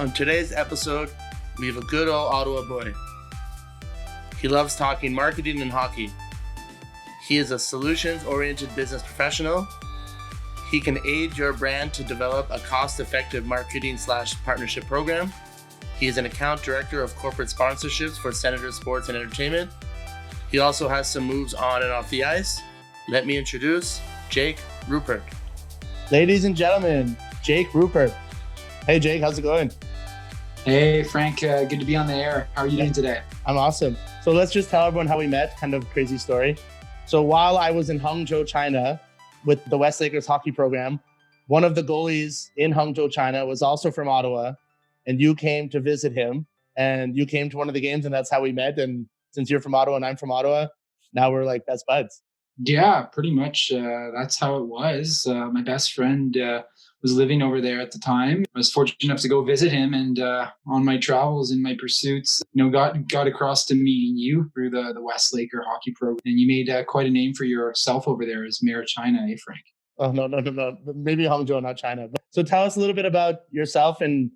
On today's episode, we have a good old Ottawa boy. He loves talking marketing and hockey. He is a solutions-oriented business professional. He can aid your brand to develop a cost-effective marketing/partnership program. He is an account director of corporate sponsorships for Senators Sports and Entertainment. He also has some moves on and off the ice. Let me introduce Jake Rupert. Ladies and gentlemen, Jake Rupert. Hey Jake, how's it going? Hey Frank, good to be on the air. How are you doing today? I'm awesome. So let's just tell everyone how we met, kind of crazy story. So while I was in Hangzhou, China with the West Lakers hockey program, one of the goalies in Hangzhou, China was also from Ottawa, and you came to visit him and you came to one of the games, and that's how we met. And since you're from Ottawa and I'm from Ottawa, now we're like best buds. Yeah, pretty much. That's how it was. My best friend was living over there at the time. I was fortunate enough to go visit him, and on my travels and my pursuits, got across to meeting you through the West Laker hockey program. And you made quite a name for yourself over there as mayor of China, eh, Frank? Oh, no. Maybe Hangzhou, not China. So tell us a little bit about yourself and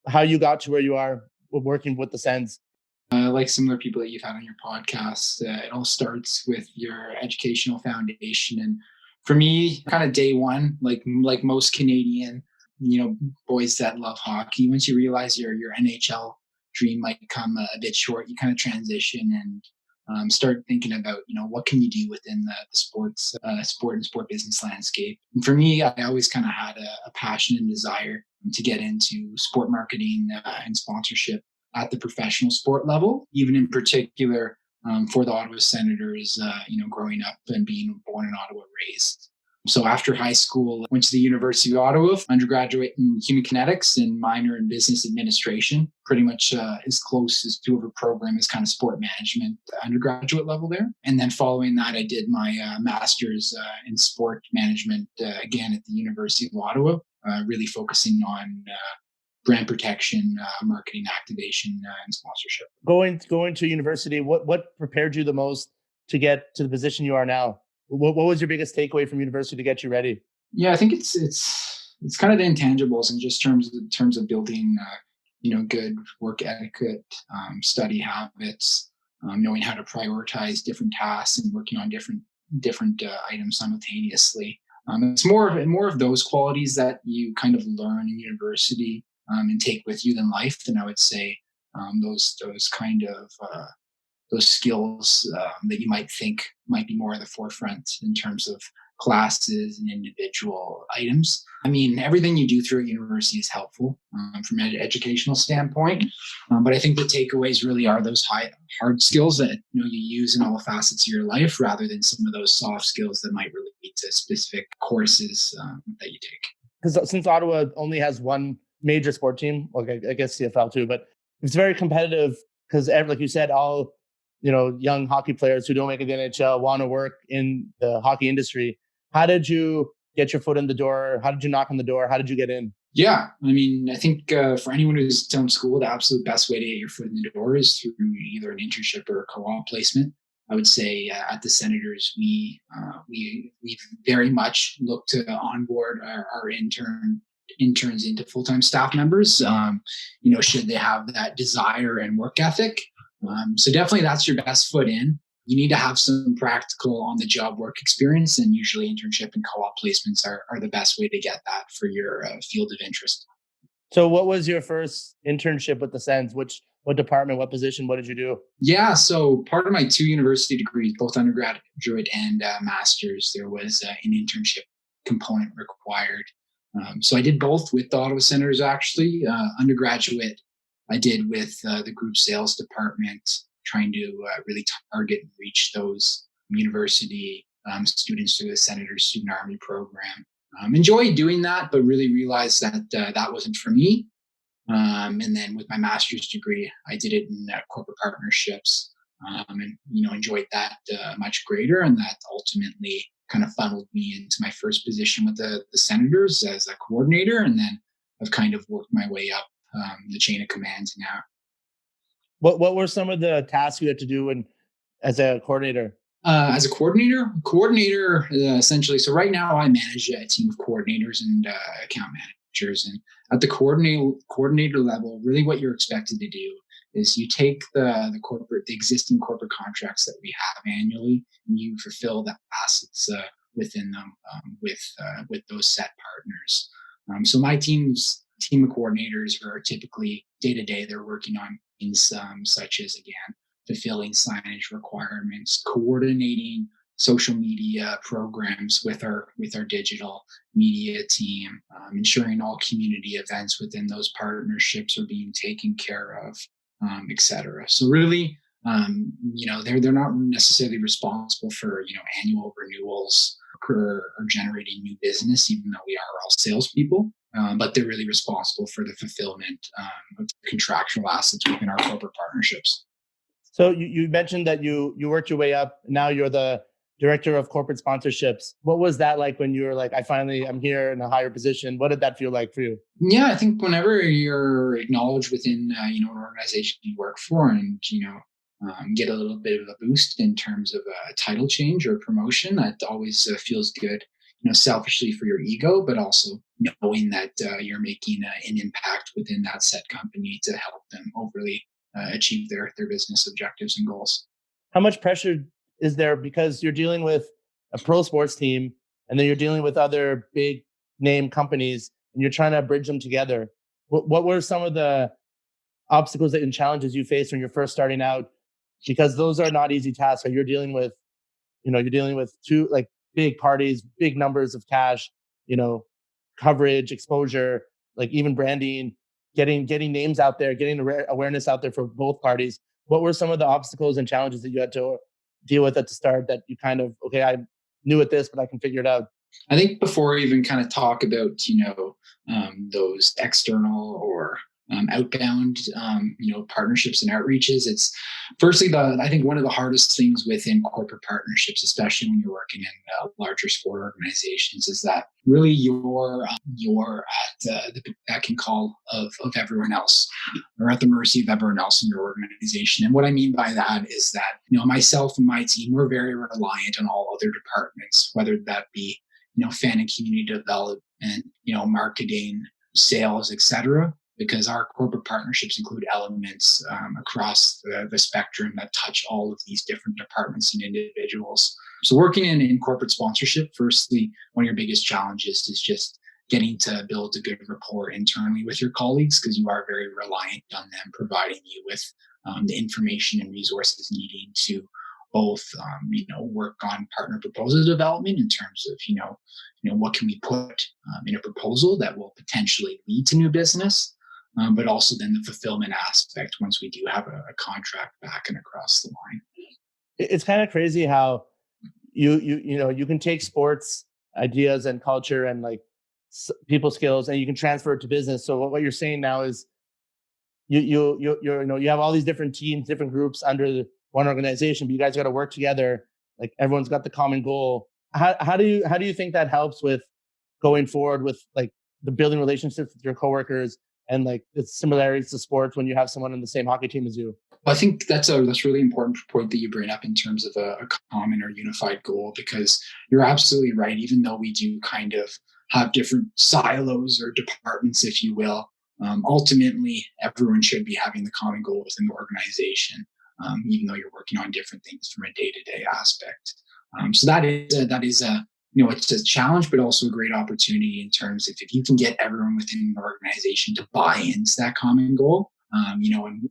how you got to where you are working with the Sens. Like similar people that you've had on your podcast, it all starts with your educational foundation. And for me, kind of day one, like most Canadian, boys that love hockey, once you realize your NHL dream might come a bit short, you kind of transition and start thinking about, what can you do within the sport and sport business landscape. And for me, I always kind of had a passion and desire to get into sport marketing and sponsorship at the professional sport level, even in particular for the Ottawa Senators, growing up and being born in Ottawa, raised. So after high school, went to the University of Ottawa, undergraduate in human kinetics and minor in business administration, pretty much as close as to a program as kind of sport management undergraduate level there. And then following that, I did my master's in sport management, again at the University of Ottawa, really focusing on brand protection, marketing activation, and sponsorship. Going to university, what prepared you the most to get to the position you are now? What was your biggest takeaway from university to get you ready? Yeah, I think it's kind of the intangibles in just terms of building, good work etiquette, study habits, knowing how to prioritize different tasks and working on different items simultaneously. It's more of those qualities that you kind of learn in university and take with you than life. Then I would say those kind of those skills that you might think might be more at the forefront in terms of classes and individual items. I mean, everything you do through university is helpful from an educational standpoint, but I think the takeaways really are those hard skills that you use in all facets of your life, rather than some of those soft skills that might relate to specific courses that you take. Because since Ottawa only has one major sport team, like I guess CFL too, but it's very competitive because, like you said, all young hockey players who don't make it to the NHL want to work in the hockey industry. How did you get your foot in the door? How did you knock on the door? How did you get in? Yeah, I mean, I think for anyone who's done school, the absolute best way to get your foot in the door is through either an internship or a co-op placement. I would say at the Senators, we very much look to onboard our interns into full-time staff members, should they have that desire and work ethic. So definitely that's your best foot in. You need to have some practical on-the-job work experience, and usually internship and co-op placements are the best way to get that for your field of interest. So what was your first internship with the Sens? What department, what position, what did you do? Yeah, so part of my 2 university degrees, both undergraduate and master's, there was an internship component required. So I did both with the Ottawa Senators, actually. Undergraduate, I did with the group sales department, trying to really target and reach those university students through the Senators Student Army program. Enjoyed doing that, but really realized that that wasn't for me. And then with my master's degree, I did it in corporate partnerships, and enjoyed that much greater, and that ultimately kind of funneled me into my first position with the Senators as a coordinator, and then I've kind of worked my way up the chain of commands now. What were some of the tasks you had to do as a coordinator? As a coordinator, essentially. So right now I manage a team of coordinators and account managers. managers. And at the coordinator level, really what you're expected to do is you take the existing corporate contracts that we have annually, and you fulfill the assets within them with those set partners. So my team of coordinators are typically day to day. They're working on things such as, again, fulfilling signage requirements, coordinating social media programs with our digital media team, ensuring all community events within those partnerships are being taken care of, etc. So really, they're not necessarily responsible for annual renewals or generating new business, even though we are all salespeople. But they're really responsible for the fulfillment of the contractual assets within our corporate partnerships. So you mentioned that you worked your way up. Now you're the director of corporate sponsorships. What was that like when you were like, I'm here in a higher position? What did that feel like for you? Yeah, I think whenever you're acknowledged within an organization you work for, and get a little bit of a boost in terms of a title change or promotion, that always feels good. Selfishly for your ego, but also knowing that you're making an impact within that set company to help them overly achieve their business objectives and goals. How much pressure is there, because you're dealing with a pro sports team and then you're dealing with other big name companies and you're trying to bridge them together? What were some of the obstacles and challenges you faced when you're first starting out? Because those are not easy tasks. You're dealing with two like big parties, big numbers of cash, coverage, exposure, like even branding, getting names out there, getting awareness out there for both parties. What were some of the obstacles and challenges that you had to deal with at the start that you kind of, okay, I'm new at this, but I can figure it out? I think before we even kind of talk about, those external or outbound, partnerships and outreaches, it's firstly, I think one of the hardest things within corporate partnerships, especially when you're working in larger sport organizations, is that really you're at the beck and call of everyone else, or at the mercy of everyone else in your organization. And what I mean by that is that, myself and my team, we're very reliant on all other departments, whether that be, fan and community development, marketing, sales, etc., because our corporate partnerships include elements across the spectrum that touch all of these different departments and individuals. So working in corporate sponsorship, firstly, one of your biggest challenges is just getting to build a good rapport internally with your colleagues, because you are very reliant on them providing you with the information and resources needing to both, work on partner proposal development in terms of, what can we put in a proposal that will potentially lead to new business, but also then the fulfillment aspect once we do have a contract back and across the line. It's kind of crazy how you can take sports ideas and culture and like people skills and you can transfer it to business. So what you're saying now is you have all these different teams, different groups under one organization, but you guys got to work together. Like everyone's got the common goal. How do you think that helps with going forward with like the building relationships with your coworkers and like the similarities to sports when you have someone on the same hockey team as you? I think that's a really important point that you bring up in terms of a common or unified goal, because you're absolutely right. Even though we do kind of have different silos or departments, if you will, ultimately everyone should be having the common goal within the organization, even though you're working on different things from a day-to-day aspect. So that is a it's a challenge, but also a great opportunity in terms of if you can get everyone within the organization to buy into that common goal, and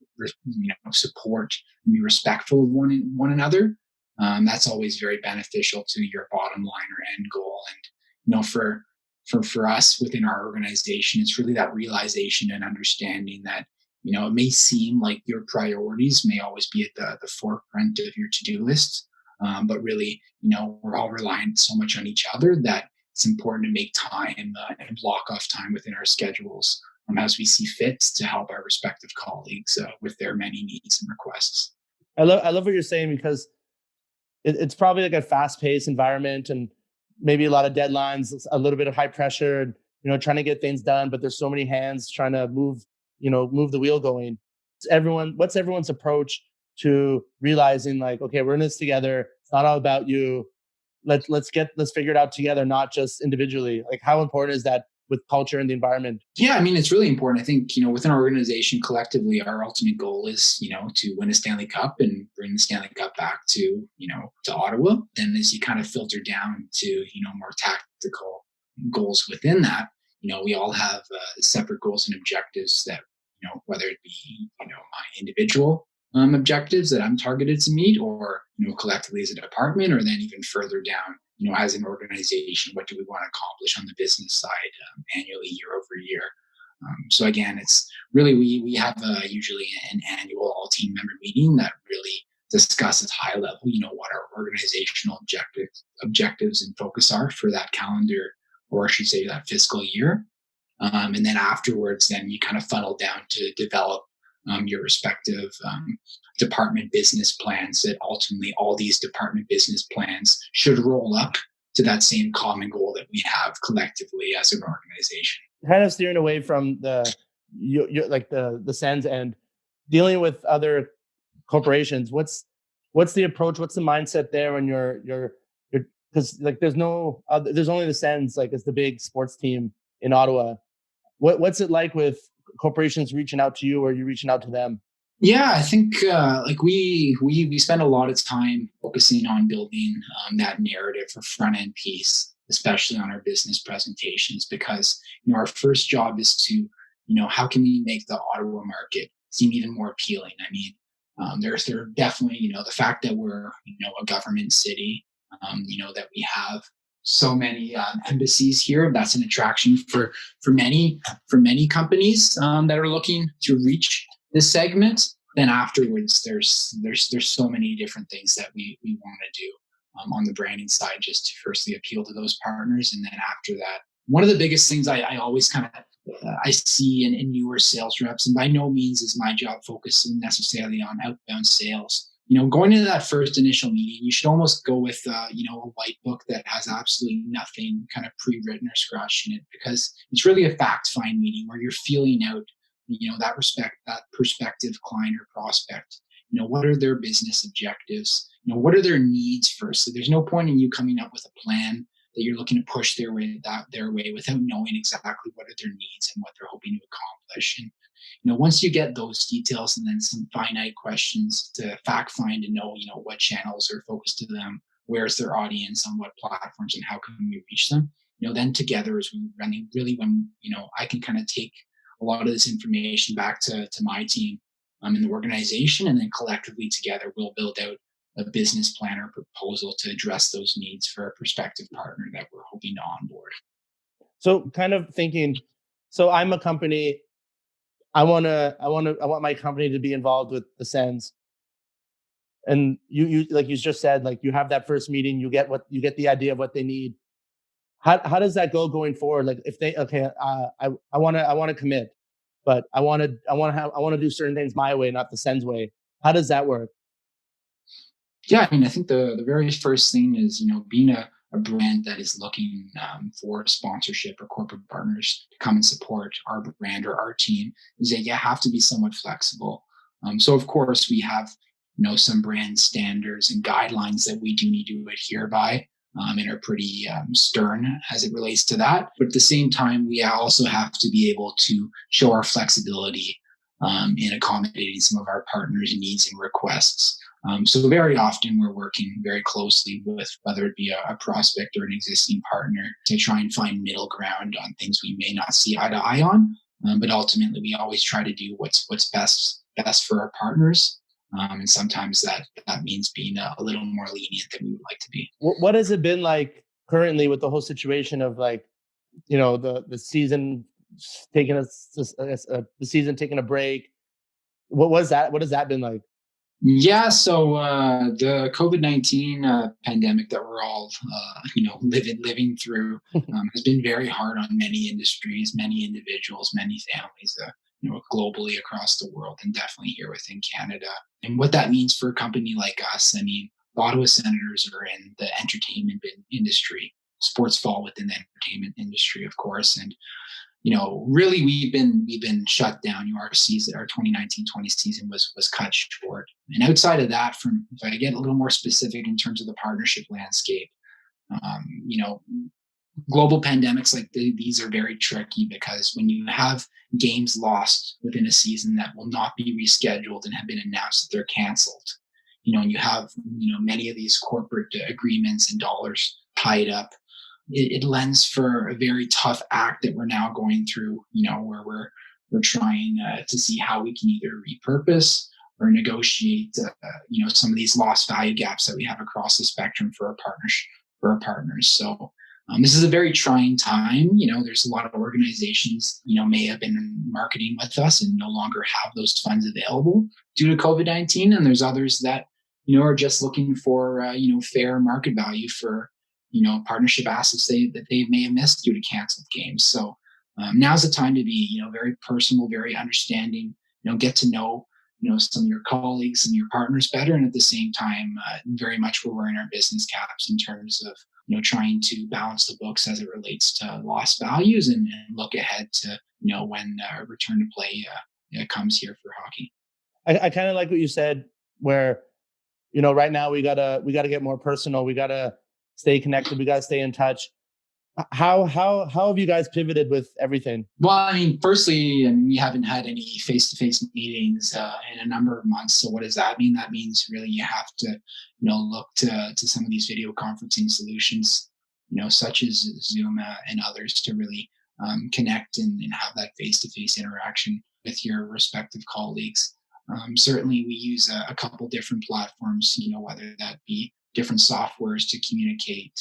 support and be respectful of one another. That's always very beneficial to your bottom line or end goal. And for us within our organization, it's really that realization and understanding that it may seem like your priorities may always be at the forefront of your to-do list, but really, we're all reliant so much on each other that it's important to make time and block off time within our schedules as we see fit to help our respective colleagues with their many needs and requests. I love what you're saying, because it's probably like a fast-paced environment and maybe a lot of deadlines, a little bit of high pressure, and trying to get things done, but there's so many hands trying to move the wheel going. What's everyone's approach to realizing like, okay, we're in this together. It's not all about you. Let's figure it out together, not just individually. Like, how important is that with culture and the environment? Yeah, I mean, it's really important. I think, within our organization collectively, our ultimate goal is, to win a Stanley Cup and bring the Stanley Cup back to Ottawa. Then as you kind of filter down to, more tactical goals within that, we all have separate goals and objectives that, whether it be, my individual objectives that I'm targeted to meet, or, collectively as a department, or then even further down, as an organization, what do we want to accomplish on the business side annually, year over year? So again, it's really we have usually an annual all team member meeting that really discusses high level, what our organizational objectives and focus are for that calendar, or I should say that fiscal year. And then afterwards, then you kind of funnel down to develop your respective department business plans, that ultimately all these department business plans should roll up to that same common goal that we have collectively as an organization. Kind of steering away from like the Sens and dealing with other corporations. What's the approach? What's the mindset there when you're because like there's no other, there's only the Sens, like it's the big sports team in Ottawa. What's it like with corporations reaching out to you, or you reaching out to them? Yeah, I think like we spend a lot of time focusing on building that narrative for front end piece, especially on our business presentations, because our first job is to how can we make the Ottawa market seem even more appealing. I mean, there's there definitely the fact that we're a government city, that we have so many embassies here. That's an attraction for many companies that are looking to reach this segment. Then afterwards, there's so many different things that we want to do on the branding side, just to firstly appeal to those partners, and then after that, one of the biggest things I always kind of I see in newer sales reps, and by no means is my job focused necessarily on outbound sales. Going into that first initial meeting, you should almost go with a white book that has absolutely nothing kind of pre-written or scratched in it, because it's really a fact-find meeting where you're feeling out, that prospective client or prospect. What are their business objectives? What are their needs first? So there's no point in you coming up with a plan that you're looking to push their way without knowing exactly what are their needs and what they're hoping to accomplish. And once you get those details, and then some finite questions to fact find and know, what channels are focused to them, where's their audience, on what platforms, and how can we reach them. Then together is running really when I can kind of take a lot of this information back to my team in the organization, and then collectively together we'll build out a business plan or proposal to address those needs for a prospective partner that we're hoping to onboard. So kind of thinking, so I'm a company. I want my company to be involved with the Sens. And you like you just said, like you have that first meeting, you get the idea of what they need. How does that go going forward? Like if they I want to commit, but I want to do certain things my way, not the Sens way. How does that work? Yeah, I mean, I think the very first thing is being a brand that is looking for sponsorship or corporate partners to come and support our brand or our team, is that you have to be somewhat flexible. So of course we have some brand standards and guidelines that we do need to adhere by, and are pretty stern as it relates to that. But at the same time, we also have to be able to show our flexibility in accommodating some of our partners' needs and requests. So very often we're working very closely with, whether it be a prospect or an existing partner, to try and find middle ground on things we may not see eye to eye on. But ultimately, we always try to do what's best for our partners. And sometimes that means being a little more lenient than we would like to be. What has it been like currently with the whole situation of like, the season taking the season taking a break? What was that? What has that been like? Yeah, so the COVID-19 pandemic that we're all living through has been very hard on many industries, many individuals, many families, globally across the world, and definitely here within Canada. And what that means for a company like us, I mean, Ottawa Senators are in the entertainment industry. Sports fall within the entertainment industry, of course, and really we've been shut down. Our season, our 2019-20 season was cut short. And outside of that, from if I get a little more specific in terms of the partnership landscape, global pandemics like these are very tricky, because when you have games lost within a season that will not be rescheduled and have been announced that they're canceled, and you have many of these corporate agreements and dollars tied up, it lends for a very tough act that we're now going through, where we're trying to see how we can either repurpose or negotiate some of these lost value gaps that we have across the spectrum for our partners. So this is a very trying time. There's a lot of organizations, may have been marketing with us and no longer have those funds available due to COVID-19. And there's others that, are just looking for, fair market value for, partnership assets that they may have missed due to canceled games. So now's the time to be, very personal, very understanding, get to know, some of your colleagues and your partners better. And at the same time, very much we're wearing our business caps in terms of, trying to balance the books as it relates to lost values and look ahead to, when return to play comes here for hockey. I kind of like what you said, where, right now we gotta get more personal. We gotta stay connected. We gotta stay in touch. How have you guys pivoted with everything? Well, I mean, firstly, we haven't had any face-to-face meetings in a number of months. So what does that mean? That means really you have to, look to some of these video conferencing solutions, such as Zoom and others, to really connect and have that face-to-face interaction with your respective colleagues. Certainly, we use a couple different platforms, whether that be different softwares to communicate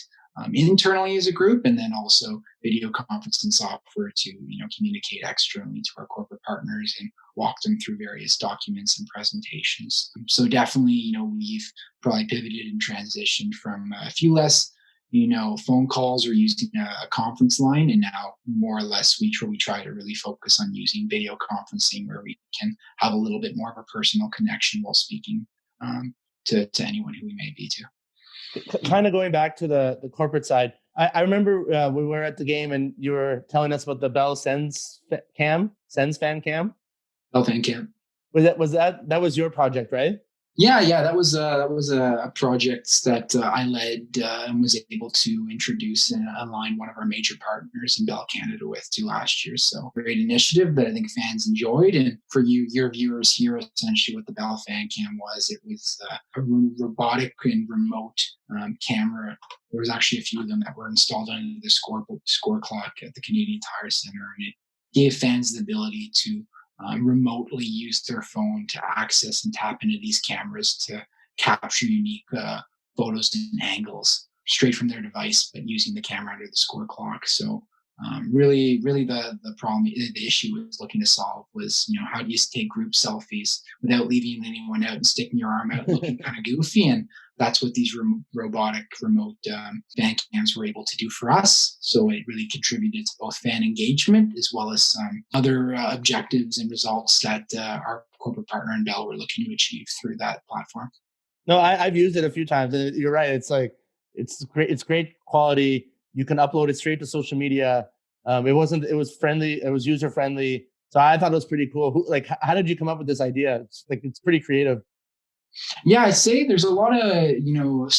internally as a group, and then also video conferencing software to communicate externally to our corporate partners and walk them through various documents and presentations. So definitely, we've probably pivoted and transitioned from a few less phone calls or using a conference line, and now more or less we try to really focus on using video conferencing, where we can have a little bit more of a personal connection while speaking to anyone who we may be to. Kind of going back to the corporate side, I remember we were at the game and you were telling us about the Bell Sens fan cam. Bell fan cam. Was that your project, right? Yeah, that was a project that I led and was able to introduce and align one of our major partners in Bell Canada with to last year. So great initiative that I think fans enjoyed. And for your viewers here, essentially what the Bell Fan Cam was, it was a robotic and remote camera. There was actually a few of them that were installed under the score clock at the Canadian Tire Center, and it gave fans the ability to remotely use their phone to access and tap into these cameras to capture unique photos and angles straight from their device, but using the camera under the score clock. So really the problem, the issue was looking to solve was, how do you take group selfies without leaving anyone out and sticking your arm out looking kind of goofy? And that's what these robotic remote fan cams were able to do for us. So it really contributed to both fan engagement as well as other objectives and results that our corporate partner in Bell were looking to achieve through that platform. No, I've used it a few times. And you're right. It's like, it's great. It's great quality. You can upload it straight to social media. It was friendly. It was user friendly. So I thought it was pretty cool. How did you come up with this idea? It's pretty creative. Yeah, I'd say there's a lot of,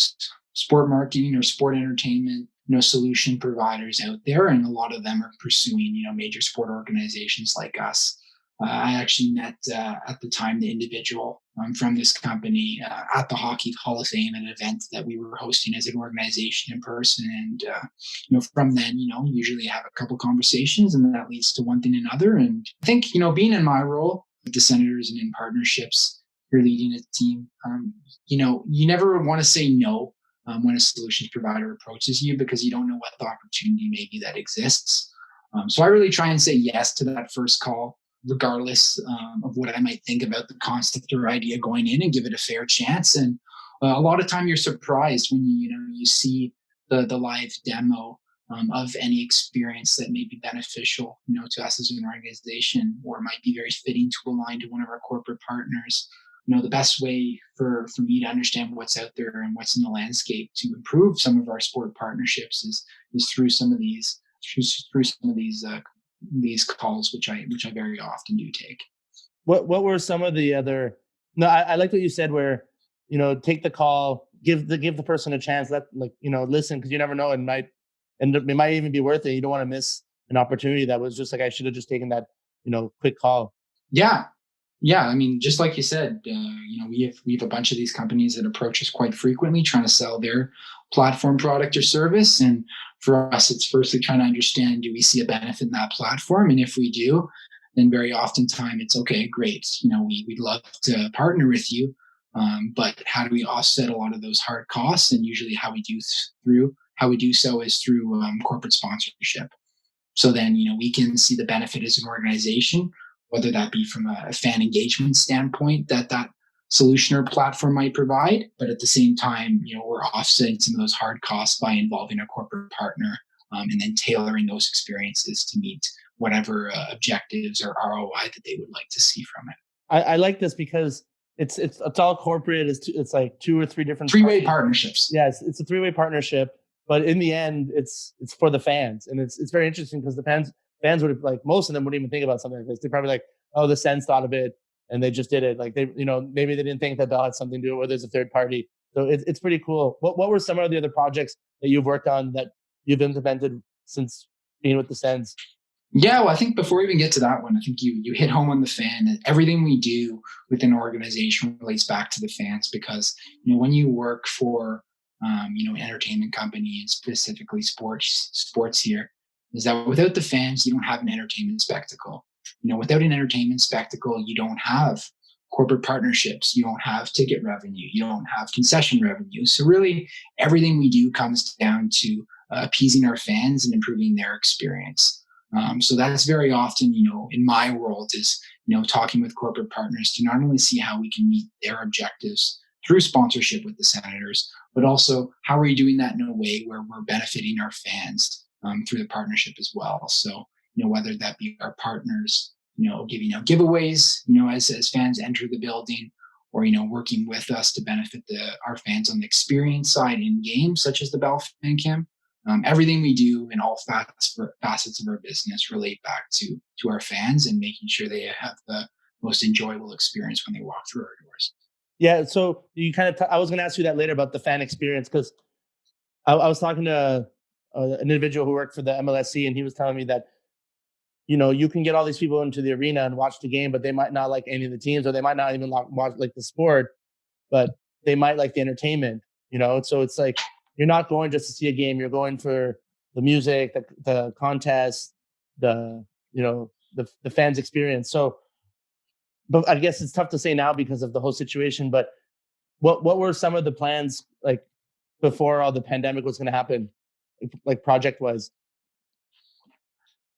sport marketing or sport entertainment, solution providers out there. And a lot of them are pursuing, major sport organizations like us. I actually met at the time the individual from this company at the Hockey Hall of Fame, an event that we were hosting as an organization in person. And, from then, usually have a couple conversations, and that leads to one thing and another. And I think, being in my role with the Senators and in partnerships, you're leading a team, you never want to say no when a solutions provider approaches you, because you don't know what the opportunity may be that exists. So I really try and say yes to that first call, regardless of what I might think about the concept or idea going in, and give it a fair chance. And a lot of time you're surprised when you see the live demo of any experience that may be beneficial, to us as an organization, or might be very fitting to align to one of our corporate partners. The best way for me to understand what's out there and what's in the landscape to improve some of our sport partnerships is through some of these these calls, which I very often do take. What were some of the other? No, I like what you said, where take the call, give the person a chance, listen, because you never know, it and it might even be worth it. You don't want to miss an opportunity that was just like, I should have just taken that, quick call. Yeah. Yeah, I mean, just like you said, we have a bunch of these companies that approach us quite frequently, trying to sell their platform, product, or service. And for us, it's firstly trying to understand: do we see a benefit in that platform? And if we do, then very often it's okay, great. We'd love to partner with you, but how do we offset a lot of those hard costs? And usually, how we do so is through corporate sponsorship. So then, we can see the benefit as an organization, whether that be from a fan engagement standpoint that solution or platform might provide. But at the same time, we're offsetting some of those hard costs by involving a corporate partner, and then tailoring those experiences to meet whatever objectives or ROI that they would like to see from it. I like this because it's all corporate. It's like 2 or 3 different three-way partnerships. Yeah, it's a 3-way partnership. But in the end, it's for the fans, and it's very interesting because the fans would have, like, most of them wouldn't even think about something like this. They're probably like, oh, the Sens thought of it and they just did it. Like, they, maybe they didn't think that they'll have something to do it, or there's a third party. So it's pretty cool. What were some of the other projects that you've worked on that you've implemented since being with the Sens? Yeah, well, I think before we even get to that one, I think you hit home on the fan. Everything we do within an organization relates back to the fans, because when you work for entertainment company, and specifically sports here, is that without the fans, you don't have an entertainment spectacle. Without an entertainment spectacle, you don't have corporate partnerships, you don't have ticket revenue, you don't have concession revenue. So really, everything we do comes down to appeasing our fans and improving their experience. So that's very often, in my world, is talking with corporate partners to not only see how we can meet their objectives through sponsorship with the Senators, but also how are we doing that in a way where we're benefiting our fans through the partnership as well. So, whether that be our partners, giving out giveaways, as fans enter the building, or, working with us to benefit our fans on the experience side in game, such as the Bell Fan Cam. Everything we do in all facets of our business relate back to our fans and making sure they have the most enjoyable experience when they walk through our doors. Yeah, so you kind of, I was going to ask you that later about the fan experience, because I was talking to an individual who worked for the MLSC, and he was telling me that, you can get all these people into the arena and watch the game, but they might not like any of the teams, or they might not even watch like the sport, but they might like the entertainment, So it's like, you're not going just to see a game, you're going for the music, the contest, the fans experience. So, but I guess it's tough to say now because of the whole situation, but what were some of the plans, like, before all the pandemic was going to happen, like project wise?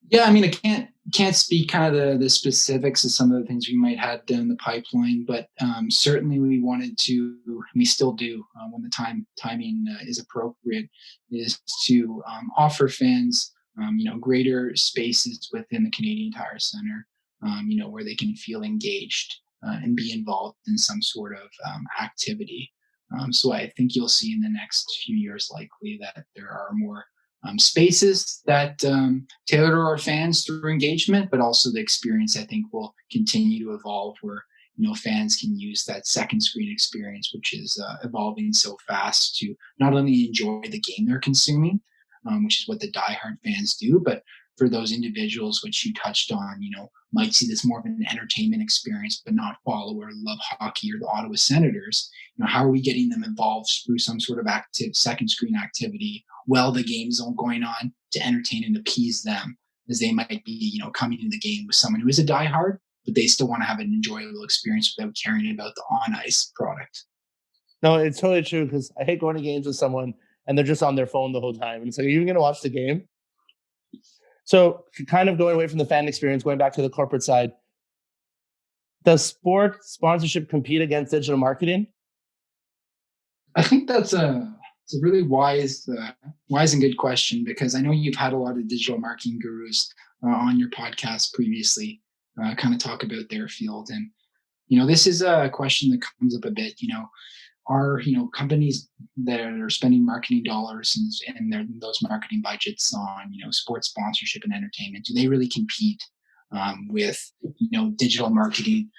Yeah, I mean, I can't speak kind of the specifics of some of the things we might have down the pipeline, but certainly we wanted to, we still do, when the timing is appropriate, is to offer fans, greater spaces within the Canadian Tire Center, where they can feel engaged and be involved in some sort of activity. So I think you'll see in the next few years likely that there are more spaces that tailor to our fans through engagement, but also the experience, I think, will continue to evolve, where fans can use that second screen experience, which is evolving so fast, to not only enjoy the game they're consuming, which is what the diehard fans do, but for those individuals which you touched on, might see this more of an entertainment experience, but not follow or love hockey or the Ottawa Senators. How are we getting them involved through some sort of active second screen activity while the game's going on, to entertain and appease them, as they might be, coming into the game with someone who is a diehard, but they still want to have an enjoyable experience without caring about the on ice product. No, it's totally true, because I hate going to games with someone and they're just on their phone the whole time. And it's like, are you even going to watch the game? So kind of going away from the fan experience, going back to the corporate side, does sport sponsorship compete against digital marketing? I think that's it's a really wise and good question, because I know you've had a lot of digital marketing gurus on your podcast previously, kind of talk about their field. And, this is a question that comes up a bit, are, companies that are spending marketing dollars and those marketing budgets on, sports sponsorship and entertainment, do they really compete with, digital marketing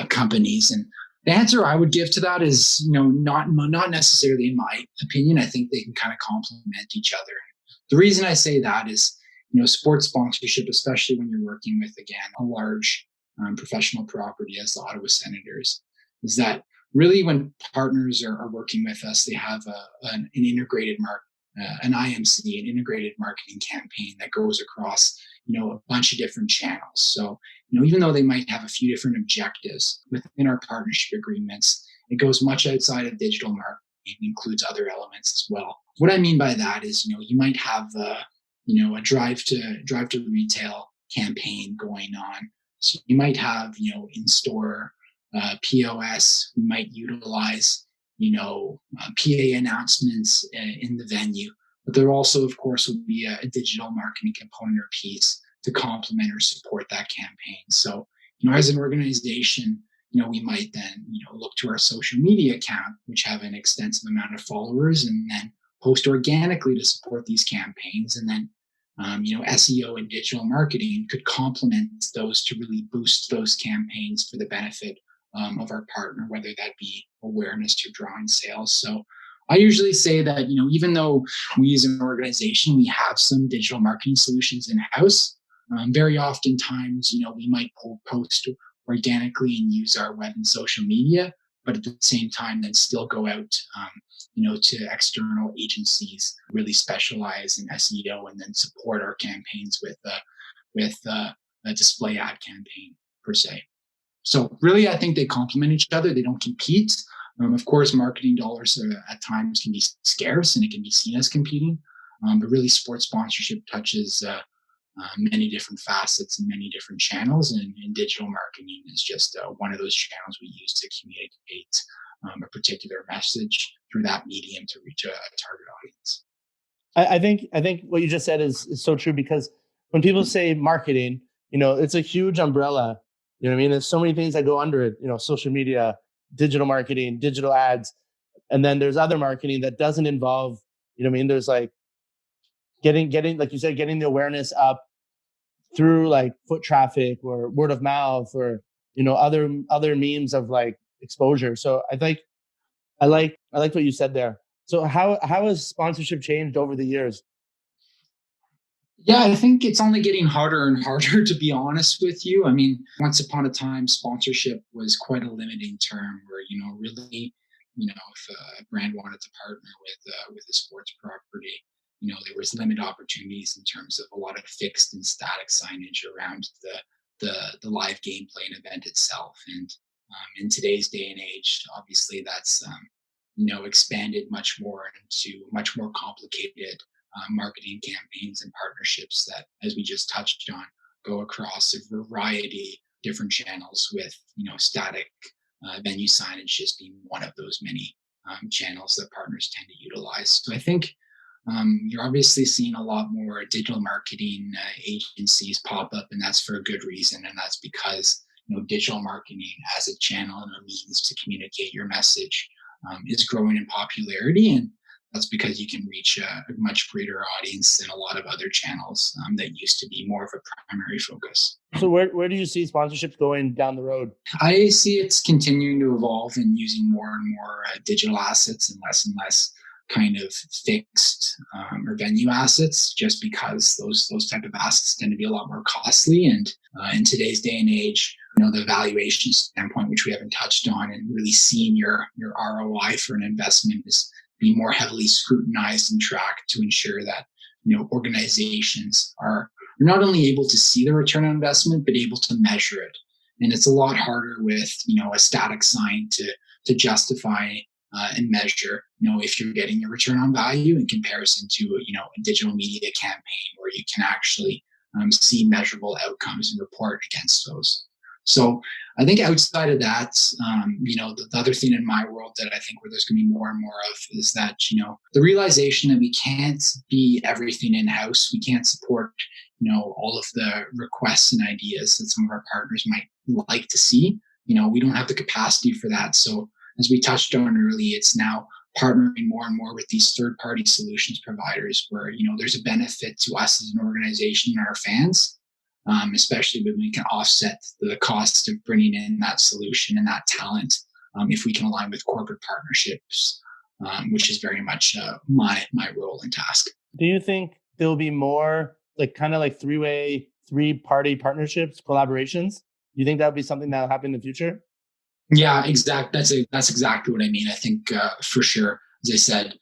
companies? And the answer I would give to that is, not necessarily, in my opinion. I think they can kind of complement each other. The reason I say that is, sports sponsorship, especially when you're working with, again, a large professional property as the Ottawa Senators, is that really when partners are working with us, they have an integrated an IMC, an integrated marketing campaign that goes across, a bunch of different channels. So, even though they might have a few different objectives within our partnership agreements, it goes much outside of digital marketing. It includes other elements as well. What I mean by that is, you might have a drive to retail campaign going on. So you might have, in-store POS. We might utilize, PA announcements in the venue. But there also, of course, would be a digital marketing component or piece to complement or support that campaign. So, as an organization, we might then, look to our social media account, which have an extensive amount of followers, and then post organically to support these campaigns. And then, SEO and digital marketing could complement those to really boost those campaigns for the benefit of our partner, whether that be awareness to drawing sales. So I usually say that, even though we as an organization, we have some digital marketing solutions in-house, very oftentimes, we might post organically and use our web and social media, but at the same time, then still go out, to external agencies, really specialize in SEO, and then support our campaigns with a display ad campaign per se. So really, I think they complement each other. They don't compete. Of course, marketing dollars at times can be scarce and it can be seen as competing. But really, sports sponsorship touches many different facets and many different channels. And digital marketing is just one of those channels we use to communicate a particular message through that medium to reach a target audience. I think what you just said is so true, because when people say marketing, it's a huge umbrella. You know what I mean? There's so many things that go under it, social media, digital marketing, digital ads. And then there's other marketing that doesn't involve, there's like getting, like you said, getting the awareness up through like foot traffic or word of mouth or, other means of like exposure. So I like what you said there. So how has sponsorship changed over the years? Yeah, I think it's only getting harder and harder, to be honest with you. I mean, once upon a time, sponsorship was quite a limiting term where, really, if a brand wanted to partner with a sports property, there was limited opportunities in terms of a lot of fixed and static signage around the live gameplay and event itself. And in today's day and age, obviously that's, expanded much more into much more complicated marketing campaigns and partnerships that, as we just touched on, go across a variety of different channels, with static venue signage just being one of those many channels that partners tend to utilize. So I think you're obviously seeing a lot more digital marketing agencies pop up, and that's for a good reason. And that's because digital marketing as a channel and a means to communicate your message is growing in popularity, and that's because you can reach a much greater audience than a lot of other channels that used to be more of a primary focus. So where do you see sponsorships going down the road? I see it's continuing to evolve and using more and more digital assets and less kind of fixed or venue assets, just because those type of assets tend to be a lot more costly. And in today's day and age, the valuation standpoint, which we haven't touched on, and really seeing your ROI for an investment is being more heavily scrutinized and tracked to ensure that organizations are not only able to see the return on investment, but able to measure it. And it's a lot harder with a static sign to justify and measure if you're getting your return on value in comparison to a digital media campaign where you can actually see measurable outcomes and report against those. So I think outside of that, the other thing in my world that I think where there's going to be more and more of is that, the realization that we can't be everything in-house. We can't support, all of the requests and ideas that some of our partners might like to see. We don't have the capacity for that. So as we touched on earlier, it's now partnering more and more with these third-party solutions providers where, there's a benefit to us as an organization and our fans. Especially when we can offset the cost of bringing in that solution and that talent, if we can align with corporate partnerships, which is very much my role and task. Do you think there'll be more like kind of like three-party partnerships, collaborations? Do you think that would be something that'll happen in the future? Yeah, that's exactly what I mean. I think for sure, as I said,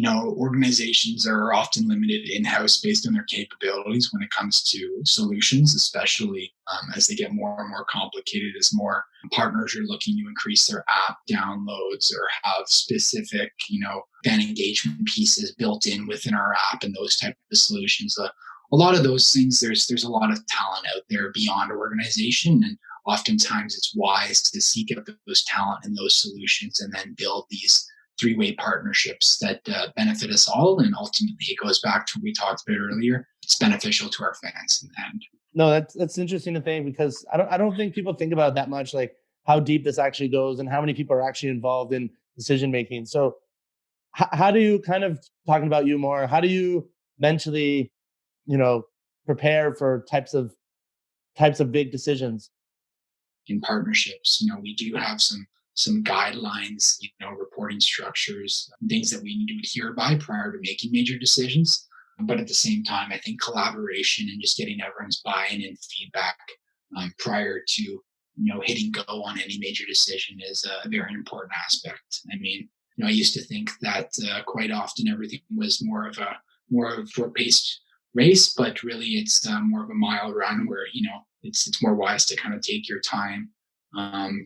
organizations are often limited in-house based on their capabilities when it comes to solutions, especially as they get more and more complicated, as more partners are looking to increase their app downloads or have specific, fan engagement pieces built in within our app and those type of solutions. A lot of those things, there's a lot of talent out there beyond our organization, and oftentimes it's wise to seek out those talent and those solutions and then build these three-way partnerships that benefit us all. And ultimately, it goes back to what we talked about earlier. It's beneficial to our fans in the end. No, that's interesting to think, because I don't think people think about it that much, like how deep this actually goes and how many people are actually involved in decision making. So how do you, kind of talking about you more, how do you mentally, prepare for types of big decisions? In partnerships, we do have some guidelines, reporting structures, things that we need to adhere by prior to making major decisions. But at the same time, I think collaboration and just getting everyone's buy-in and feedback prior to hitting go on any major decision is a very important aspect. I mean, I used to think that quite often everything was more of a short-paced race, but really it's more of a mile run where it's more wise to kind of take your time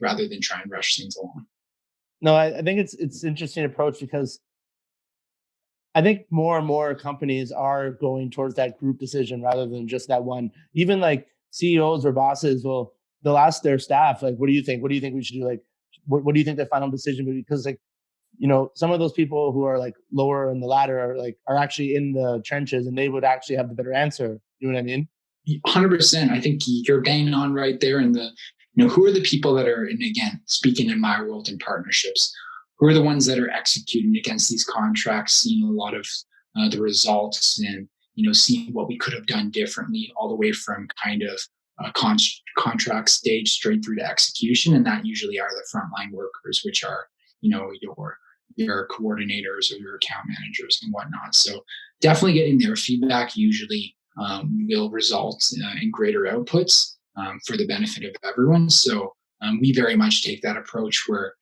rather than try and rush things along. No, I think it's an interesting approach, because I think more and more companies are going towards that group decision rather than just that one. Even like CEOs or bosses they'll ask their staff, like, what do you think? What do you think we should do? Like, what do you think the final decision would be? Because like, some of those people who are like lower in the ladder are actually in the trenches, and they would actually have the better answer. You know what I mean? 100%. I think you're banging on right there. And who are the people that are, and again, speaking in my world in partnerships, who are the ones that are executing against these contracts, seeing a lot of the results and, seeing what we could have done differently, all the way from kind of contract stage straight through to execution. And that usually are the frontline workers, which are, your coordinators or your account managers and whatnot. So definitely getting their feedback usually will result in greater outputs for the benefit of everyone. So we very much take that approach where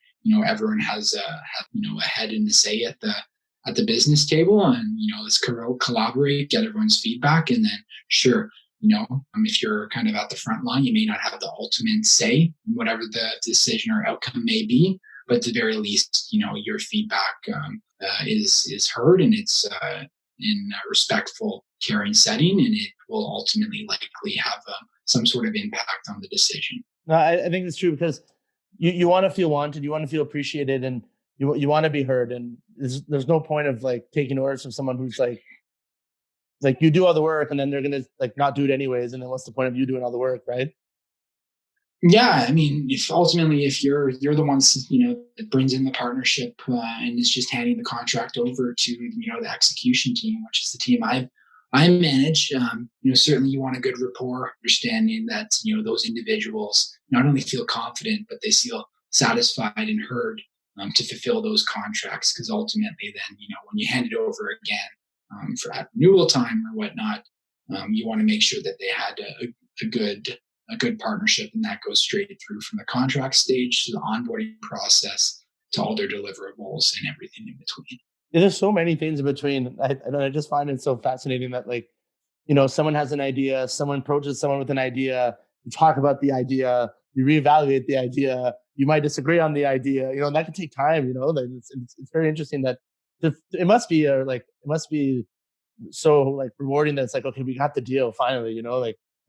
everyone has a head in the say at the business table, and let's collaborate, get everyone's feedback, and then sure, if you're kind of at the front line, you may not have the ultimate say in whatever the decision or outcome may be, but at the very least, your feedback is heard, and it's in a respectful, caring setting, and it will ultimately likely have some sort of impact on the decision. No, I think it's true, because you want to feel wanted, you want to feel appreciated, and you want to be heard. And there's no point of like taking orders from someone who's like you do all the work and then they're gonna like not do it anyways. And then what's the point of you doing all the work, right? Yeah, I mean, if you're the ones that brings in the partnership and is just handing the contract over to the execution team, which is the team I manage, certainly you want a good rapport, understanding that those individuals not only feel confident, but they feel satisfied and heard to fulfill those contracts. Because ultimately, then when you hand it over again for at renewal time or whatnot, you want to make sure that they had a good partnership, and that goes straight through from the contract stage to the onboarding process to all their deliverables and everything in between. There's so many things in between. I just find it so fascinating that someone has an idea, someone approaches someone with an idea, you talk about the idea, you reevaluate the idea, you might disagree on the idea, and that can take time. It's very interesting that it must be so like rewarding that it's like, okay, we got the deal finally,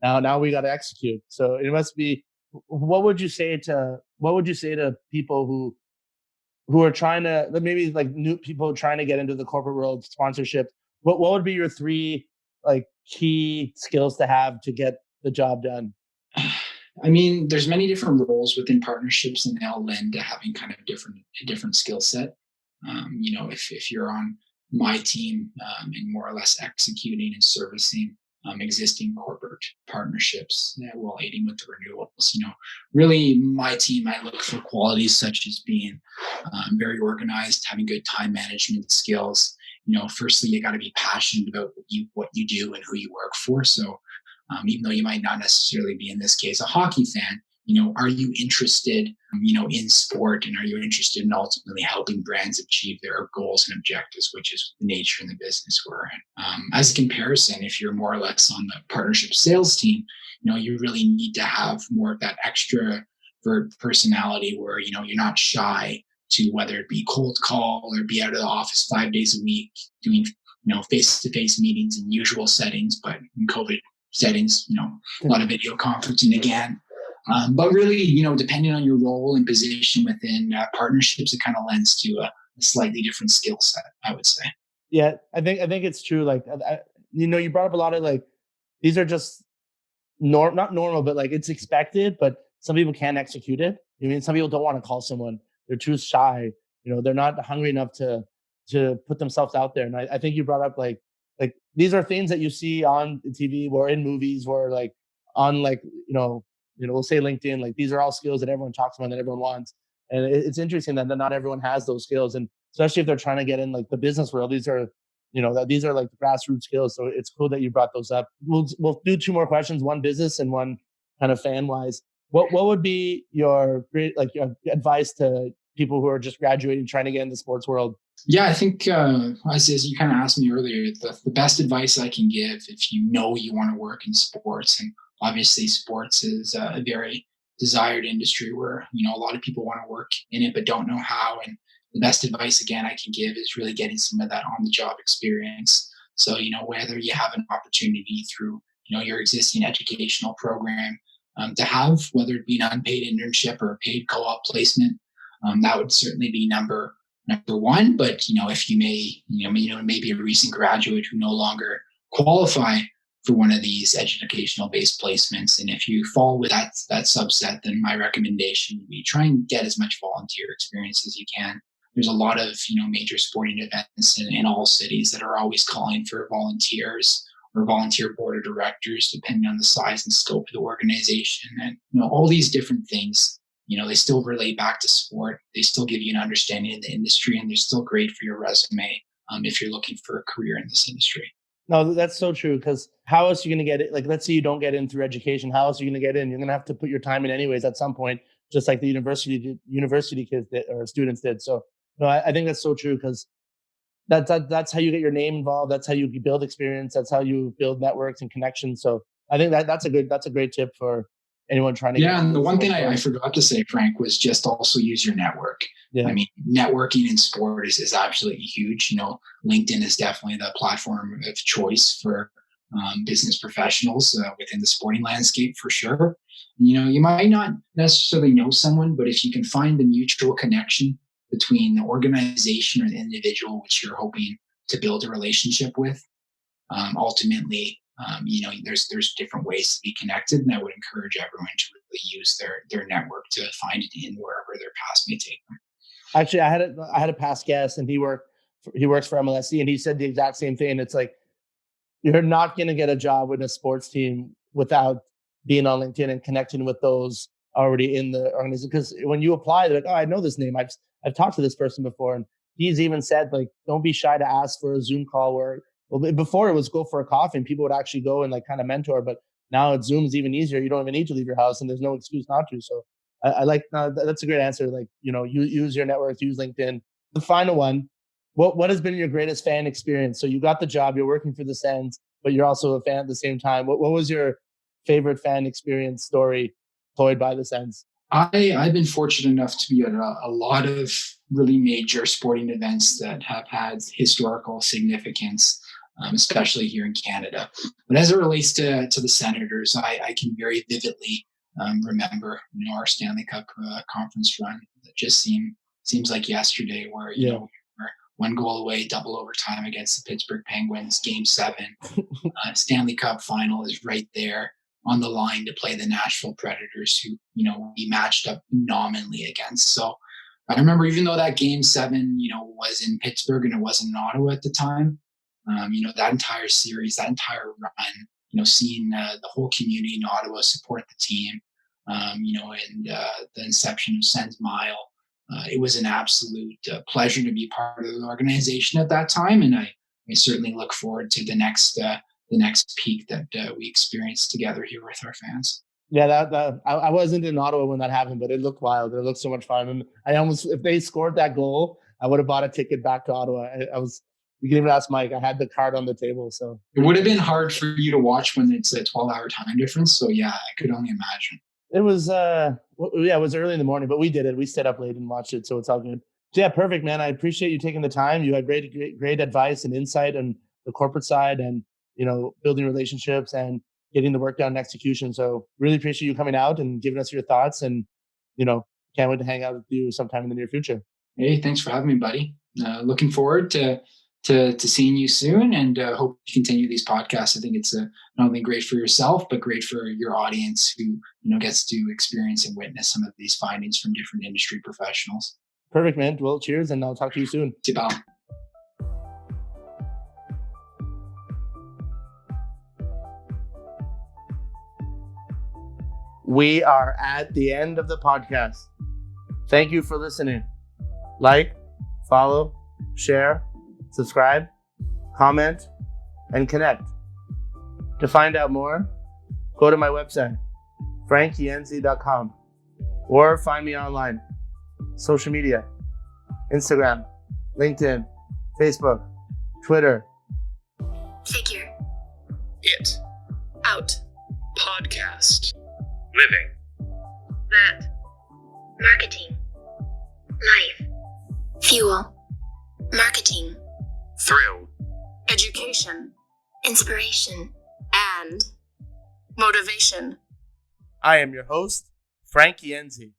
now we got to execute. So it must be. What would you say to people who are trying to, maybe like new people trying to get into the corporate world, sponsorship? What would be your three like key skills to have to get the job done? I mean, there's many different roles within partnerships, and they all lend to having kind of a different skill set. If you're on my team and more or less executing and servicing existing corporate partnerships while aiding with the renewals, really my team, I look for qualities such as being very organized, having good time management skills, firstly, you got to be passionate about what you do and who you work for. So even though you might not necessarily be, in this case, a hockey fan, are you interested, in sport, and are you interested in ultimately helping brands achieve their goals and objectives, which is the nature of the business we're in. As a comparison, if you're more or less on the partnership sales team, you really need to have more of that extrovert personality where, you're not shy to, whether it be cold call or be out of the office 5 days a week doing, face-to-face meetings in usual settings, but in COVID settings, a lot of video conferencing again. But really, depending on your role and position within partnerships, it kind of lends to a slightly different skill set, I would say. Yeah, I think it's true. Like, you brought up a lot of like, these are just not normal, but like it's expected. But some people can't execute it. I mean, some people don't want to call someone; they're too shy. They're not hungry enough to put themselves out there. And I think you brought up like these are things that you see on TV or in movies or like on like we'll say LinkedIn. Like these are all skills that everyone talks about, that everyone wants. And it's interesting that not everyone has those skills, and especially if they're trying to get in like the business world. These are these are like the grassroots skills. So it's cool that you brought those up. We'll do 2 more questions, one business and one kind of fan wise. What would be your your advice to people who are just graduating, trying to get in the sports world? Yeah, I think as you kind of asked me earlier, the best advice I can give, if you want to work in sports, and obviously sports is a very desired industry where a lot of people want to work in it but don't know how. And the best advice, again, I can give is really getting some of that on the job experience. So whether you have an opportunity through your existing educational program to have, whether it be an unpaid internship or a paid co-op placement, that would certainly be number one. But if you maybe a recent graduate who no longer qualify for one of these educational based placements, and if you fall with that subset, then my recommendation would be try and get as much volunteer experience as you can. There's a lot of major sporting events in all cities that are always calling for volunteers or volunteer board of directors, depending on the size and scope of the organization, and all these different things. They still relate back to sport. They still give you an understanding of the industry, and they're still great for your resume if you're looking for a career in this industry. No, that's so true. Because how else are you going to get it? Like, let's say you don't get in through education. How else are you going to get in? You're going to have to put your time in anyways at some point, just like the university kids did, or students did. So, no, I think that's so true, because that's how you get your name involved. That's how you build experience. That's how you build networks and connections. So, I think that's a great tip for anyone trying to. Yeah, and the one thing I forgot to say, Frank, was just also use your network. Yeah. I mean, networking in sport is absolutely huge. LinkedIn is definitely the platform of choice for business professionals within the sporting landscape, for sure. You might not necessarily know someone, but if you can find the mutual connection between the organization or the individual which you're hoping to build a relationship with, ultimately, there's different ways to be connected, and I would encourage everyone to really use their network to find it in wherever their path may take them. Actually, I had a past guest, and he works for MLSE, and he said the exact same thing. It's like, you're not going to get a job with a sports team without being on LinkedIn and connecting with those already in the organization. Because when you apply, they're like, oh, I know this name. I've talked to this person before, and he's even said, like, don't be shy to ask for a Zoom call where. Well, before it was go for a coffee, and people would actually go and like kind of mentor. But now it's Zoom is even easier. You don't even need to leave your house, and there's no excuse not to. So I like that's a great answer. Like, you use your network, use LinkedIn. The final one, what has been your greatest fan experience? So you got the job, you're working for the Sens, but you're also a fan at the same time. What was your favorite fan experience story told by the Sens? I've been fortunate enough to be at a lot of really major sporting events that have had historical significance. Especially here in Canada. But as it relates to the Senators, I can very vividly remember, our Stanley Cup conference run that just seems like yesterday, where we were one goal away, double overtime against the Pittsburgh Penguins, Game 7. Stanley Cup final is right there on the line to play the Nashville Predators, who we matched up nominally against. So I remember, even though that Game 7 was in Pittsburgh and it wasn't in Ottawa at the time. That entire series, that entire run, seeing the whole community in Ottawa support the team, and the inception of Sens Mile, it was an absolute pleasure to be part of the organization at that time. And we certainly look forward to the next peak that we experience together here with our fans. Yeah, I wasn't in Ottawa when that happened, but it looked wild. It looked so much fun, and I almost, if they scored that goal, I would have bought a ticket back to Ottawa. I was. You can even ask Mike. I had the card on the table, so it would have been hard for you to watch when it's a 12-hour time difference. So yeah, I could only imagine. It was it was early in the morning, but we did it. We stayed up late and watched it, so it's all good. So yeah, perfect, man. I appreciate you taking the time. You had great advice and insight on the corporate side, and building relationships and getting the work done and execution. So really appreciate you coming out and giving us your thoughts, and can't wait to hang out with you sometime in the near future. Hey, thanks for having me, buddy. Looking forward to seeing you soon, and hope you continue these podcasts. I think it's not only great for yourself, but great for your audience who gets to experience and witness some of these findings from different industry professionals. Perfect, man. Well, cheers, and I'll talk to you soon. See you, pal. We are at the end of the podcast. Thank you for listening. Like, follow, share, subscribe, comment, and connect. To find out more, go to my website, frankfulanke.com, or find me online. Social media, Instagram, LinkedIn, Facebook, Twitter. Figure. It. Out. Podcast. Living. That. Marketing. Life. Fuel. Marketing. Thrill. Education. Inspiration. And motivation. I am your host, Frank Ienzi.